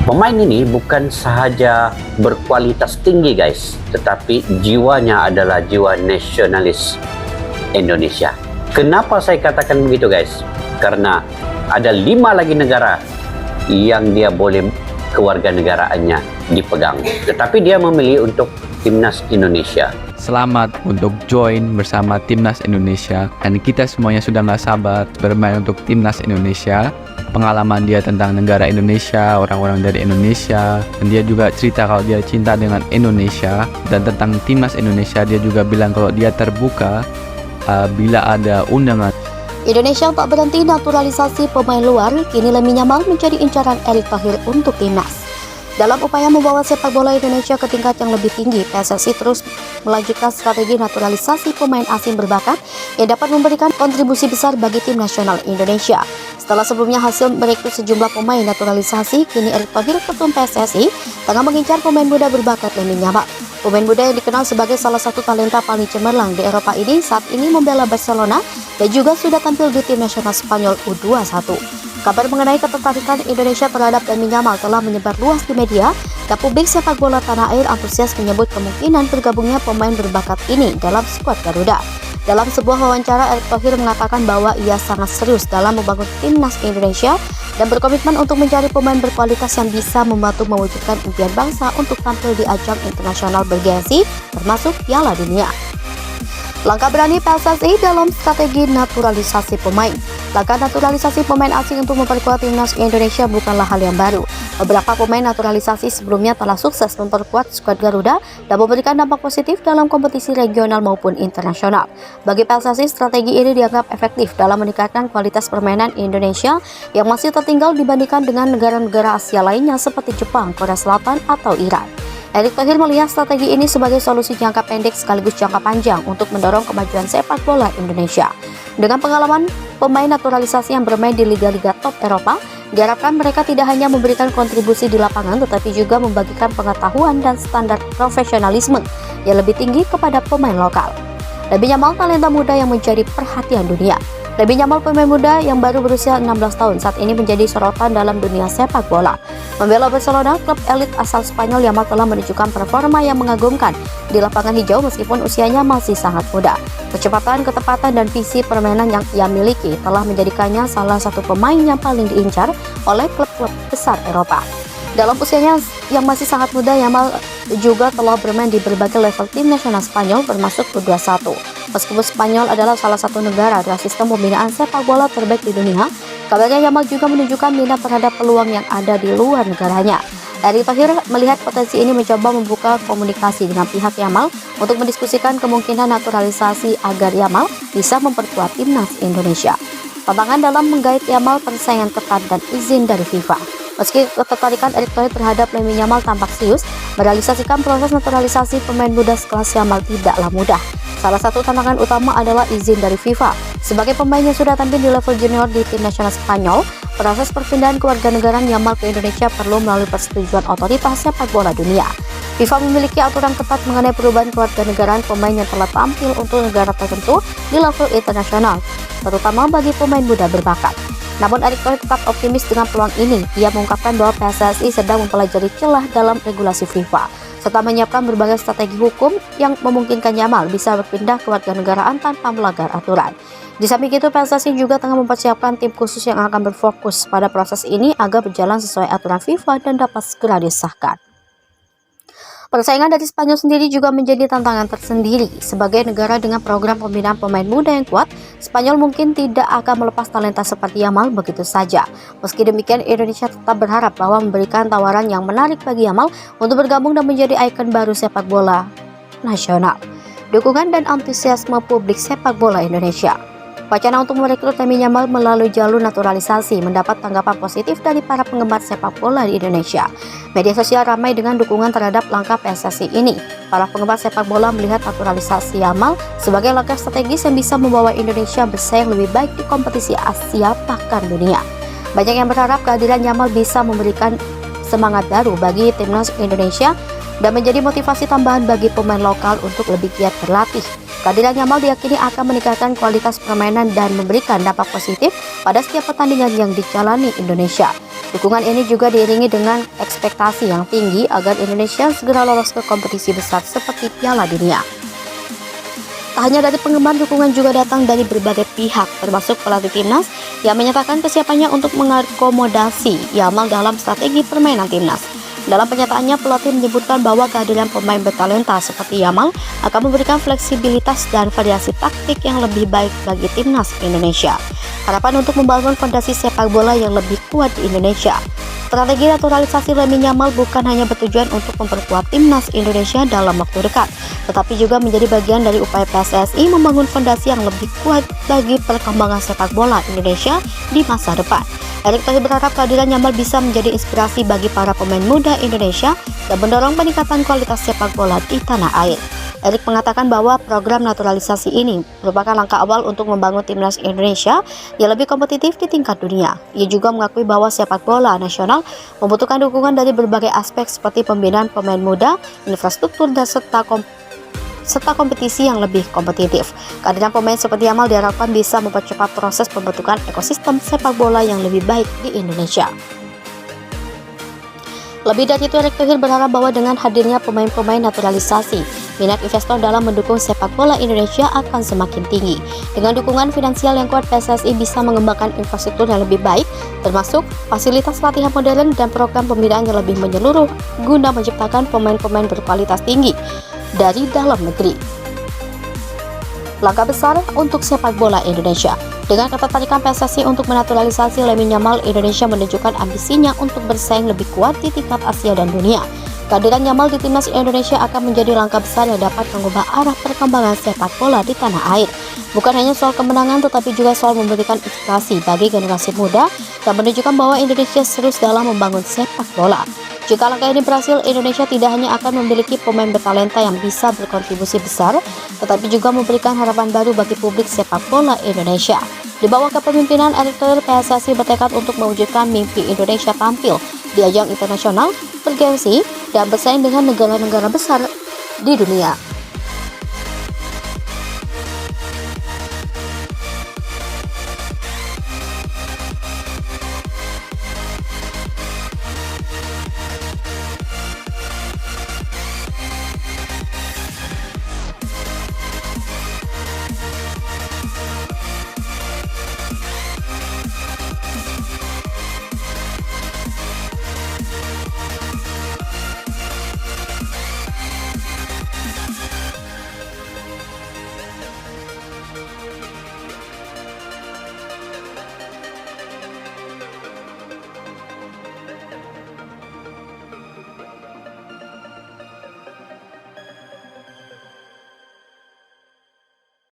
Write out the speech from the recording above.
Pemain ini bukan sahaja berkualitas tinggi guys, tetapi jiwanya adalah jiwa nasionalis Indonesia. Kenapa saya katakan begitu guys? Karena ada 5 lagi negara yang dia boleh kewarganegaraannya dipegang, tetapi dia memilih untuk timnas Indonesia. Selamat untuk join bersama timnas Indonesia, dan kita semuanya sudah nggak sabar bermain untuk timnas Indonesia. Pengalaman dia tentang negara Indonesia, orang-orang dari Indonesia, dan dia juga cerita kalau dia cinta dengan Indonesia. Dan tentang timnas Indonesia, dia juga bilang kalau dia terbuka bila ada undangan. Indonesia tak berhenti naturalisasi pemain luar, kini Lamine Yamal menjadi incaran Erick Thohir untuk timnas. Dalam upaya membawa sepak bola Indonesia ke tingkat yang lebih tinggi, PSSI terus melanjutkan strategi naturalisasi pemain asing berbakat yang dapat memberikan kontribusi besar bagi tim nasional Indonesia. Setelah sebelumnya hasil merekrut sejumlah pemain naturalisasi, kini Erick Thohir, ketum PSSI, tengah mengincar pemain muda berbakat Lamine Yamal. Pemain muda yang dikenal sebagai salah satu talenta paling cemerlang di Eropa ini saat ini membela Barcelona dan juga sudah tampil di tim nasional Spanyol U21. Kabar mengenai ketertarikan Indonesia terhadap Lamine Yamal telah menyebar luas di media, dan publik sepak bola tanah air antusias menyebut kemungkinan bergabungnya pemain berbakat ini dalam skuad Garuda. Dalam sebuah wawancara, Erick Thohir mengatakan bahwa ia sangat serius dalam membangun timnas Indonesia dan berkomitmen untuk mencari pemain berkualitas yang bisa membantu mewujudkan impian bangsa untuk tampil di ajang internasional bergengsi, termasuk Piala Dunia. Langkah berani PSSI dalam strategi naturalisasi pemain. Langkah naturalisasi pemain asing untuk memperkuat timnas Indonesia bukanlah hal yang baru. Beberapa pemain naturalisasi sebelumnya telah sukses memperkuat skuad Garuda dan memberikan dampak positif dalam kompetisi regional maupun internasional. Bagi PSSI, strategi ini dianggap efektif dalam meningkatkan kualitas permainan Indonesia yang masih tertinggal dibandingkan dengan negara-negara Asia lainnya seperti Jepang, Korea Selatan, atau Iran. Erick Thohir melihat strategi ini sebagai solusi jangka pendek sekaligus jangka panjang untuk mendorong kemajuan sepak bola Indonesia. Dengan pengalaman pemain naturalisasi yang bermain di liga-liga top Eropa, diharapkan mereka tidak hanya memberikan kontribusi di lapangan tetapi juga membagikan pengetahuan dan standar profesionalisme yang lebih tinggi kepada pemain lokal. Lamine Yamal, talenta muda yang menjadi perhatian dunia. Lamine Yamal, pemain muda yang baru berusia 16 tahun, saat ini menjadi sorotan dalam dunia sepak bola. Membela Barcelona, klub elit asal Spanyol, Yamal telah menunjukkan performa yang mengagumkan di lapangan hijau meskipun usianya masih sangat muda. Kecepatan, ketepatan, dan visi permainan yang ia miliki telah menjadikannya salah satu pemain yang paling diincar oleh klub-klub besar Eropa. Dalam usianya yang masih sangat muda, Yamal juga telah bermain di berbagai level tim nasional Spanyol termasuk U21. Meskipun Spanyol adalah salah satu negara dengan sistem pembinaan sepak bola terbaik di dunia, kabarnya Yamal juga menunjukkan minat terhadap peluang yang ada di luar negaranya. Erick Thohir melihat potensi ini, mencoba membuka komunikasi dengan pihak Yamal untuk mendiskusikan kemungkinan naturalisasi agar Yamal bisa memperkuat timnas Indonesia. Tantangan dalam menggait Yamal persaingan ketat dan izin dari FIFA. Meski ketertarikan Erick Thohir terhadap Lamine Yamal tampak serius, merealisasikan proses naturalisasi pemain muda sekelas Yamal tidaklah mudah. Salah satu tantangan utama adalah izin dari FIFA. Sebagai pemain yang sudah tampil di level junior di tim nasional Spanyol, proses perpindahan kewarganegaraan Yamal ke Indonesia perlu melalui persetujuan otoritas sepak bola dunia. FIFA memiliki aturan ketat mengenai perubahan kewarganegaraan pemain yang telah tampil untuk negara tertentu di level internasional, terutama bagi pemain muda berbakat. Namun Erick Thohir tetap optimis dengan peluang ini. Ia mengungkapkan bahwa PSSI sedang mempelajari celah dalam regulasi FIFA, serta menyiapkan berbagai strategi hukum yang memungkinkan Yamal bisa berpindah kewarganegaraan tanpa melanggar aturan. Di samping itu, PSSI juga tengah mempersiapkan tim khusus yang akan berfokus pada proses ini agar berjalan sesuai aturan FIFA dan dapat segera disahkan. Persaingan dari Spanyol sendiri juga menjadi tantangan tersendiri. Sebagai negara dengan program pembinaan pemain muda yang kuat, Spanyol mungkin tidak akan melepas talenta seperti Yamal begitu saja. Meski demikian, Indonesia tetap berharap bahwa memberikan tawaran yang menarik bagi Yamal untuk bergabung dan menjadi ikon baru sepak bola nasional. Dukungan dan antusiasme publik sepak bola Indonesia. Wacana untuk merekrut Lamine Yamal melalui jalur naturalisasi mendapat tanggapan positif dari para penggemar sepak bola di Indonesia. Media sosial ramai dengan dukungan terhadap langkah PSSI ini. Para penggemar sepak bola melihat naturalisasi Yamal sebagai langkah strategis yang bisa membawa Indonesia bersaing lebih baik di kompetisi Asia bahkan dunia. Banyak yang berharap kehadiran Yamal bisa memberikan semangat baru bagi timnas Indonesia dan menjadi motivasi tambahan bagi pemain lokal untuk lebih giat berlatih. Kehadiran Yamal diyakini akan meningkatkan kualitas permainan dan memberikan dampak positif pada setiap pertandingan yang dijalani Indonesia. Dukungan ini juga diiringi dengan ekspektasi yang tinggi agar Indonesia segera lolos ke kompetisi besar seperti Piala Dunia. Tak hanya dari penggemar, dukungan juga datang dari berbagai pihak, termasuk pelatih timnas yang menyatakan kesiapannya untuk mengakomodasi Yamal dalam strategi permainan timnas. Dalam pernyataannya, pelatih menyebutkan bahwa kehadiran pemain bertalenta seperti Yamal akan memberikan fleksibilitas dan variasi taktik yang lebih baik bagi timnas Indonesia. Harapan untuk membangun fondasi sepak bola yang lebih kuat di Indonesia. Strategi naturalisasi Lamine Yamal bukan hanya bertujuan untuk memperkuat timnas Indonesia dalam waktu dekat, tetapi juga menjadi bagian dari upaya PSSI membangun fondasi yang lebih kuat bagi perkembangan sepak bola Indonesia di masa depan. Erick Thohir berharap kehadiran Yamal bisa menjadi inspirasi bagi para pemain muda Indonesia dan mendorong peningkatan kualitas sepak bola di tanah air. Erick mengatakan bahwa program naturalisasi ini merupakan langkah awal untuk membangun timnas Indonesia yang lebih kompetitif di tingkat dunia. Ia juga mengakui bahwa sepak bola nasional membutuhkan dukungan dari berbagai aspek seperti pembinaan pemain muda, infrastruktur, dan serta kompetisi yang lebih kompetitif. Kehadiran pemain seperti Yamal diharapkan bisa mempercepat proses pembentukan ekosistem sepak bola yang lebih baik di Indonesia. Lebih dari itu, Erick Thohir berharap bahwa dengan hadirnya pemain-pemain naturalisasi, minat investor dalam mendukung sepak bola Indonesia akan semakin tinggi. Dengan dukungan finansial yang kuat, PSSI bisa mengembangkan infrastruktur yang lebih baik, termasuk fasilitas latihan modern dan program pembinaan yang lebih menyeluruh guna menciptakan pemain-pemain berkualitas tinggi dari dalam negeri. Langkah besar untuk sepak bola Indonesia. Dengan ketertarikan PSSI untuk menaturalisasi Lamine Yamal, Indonesia menunjukkan ambisinya untuk bersaing lebih kuat di tingkat Asia dan dunia. Kehadiran Yamal di timnas Indonesia akan menjadi langkah besar yang dapat mengubah arah perkembangan sepak bola di tanah air. Bukan hanya soal kemenangan, tetapi juga soal memberikan inspirasi bagi generasi muda dan menunjukkan bahwa Indonesia serius dalam membangun sepak bola. Jika langkah ini berhasil, Indonesia tidak hanya akan memiliki pemain bertalenta yang bisa berkontribusi besar, tetapi juga memberikan harapan baru bagi publik sepak bola Indonesia. Di bawah kepemimpinan Erick Thohir, PSSI bertekad untuk mewujudkan mimpi Indonesia tampil di ajang internasional, bergengsi, dan bersaing dengan negara-negara besar di dunia.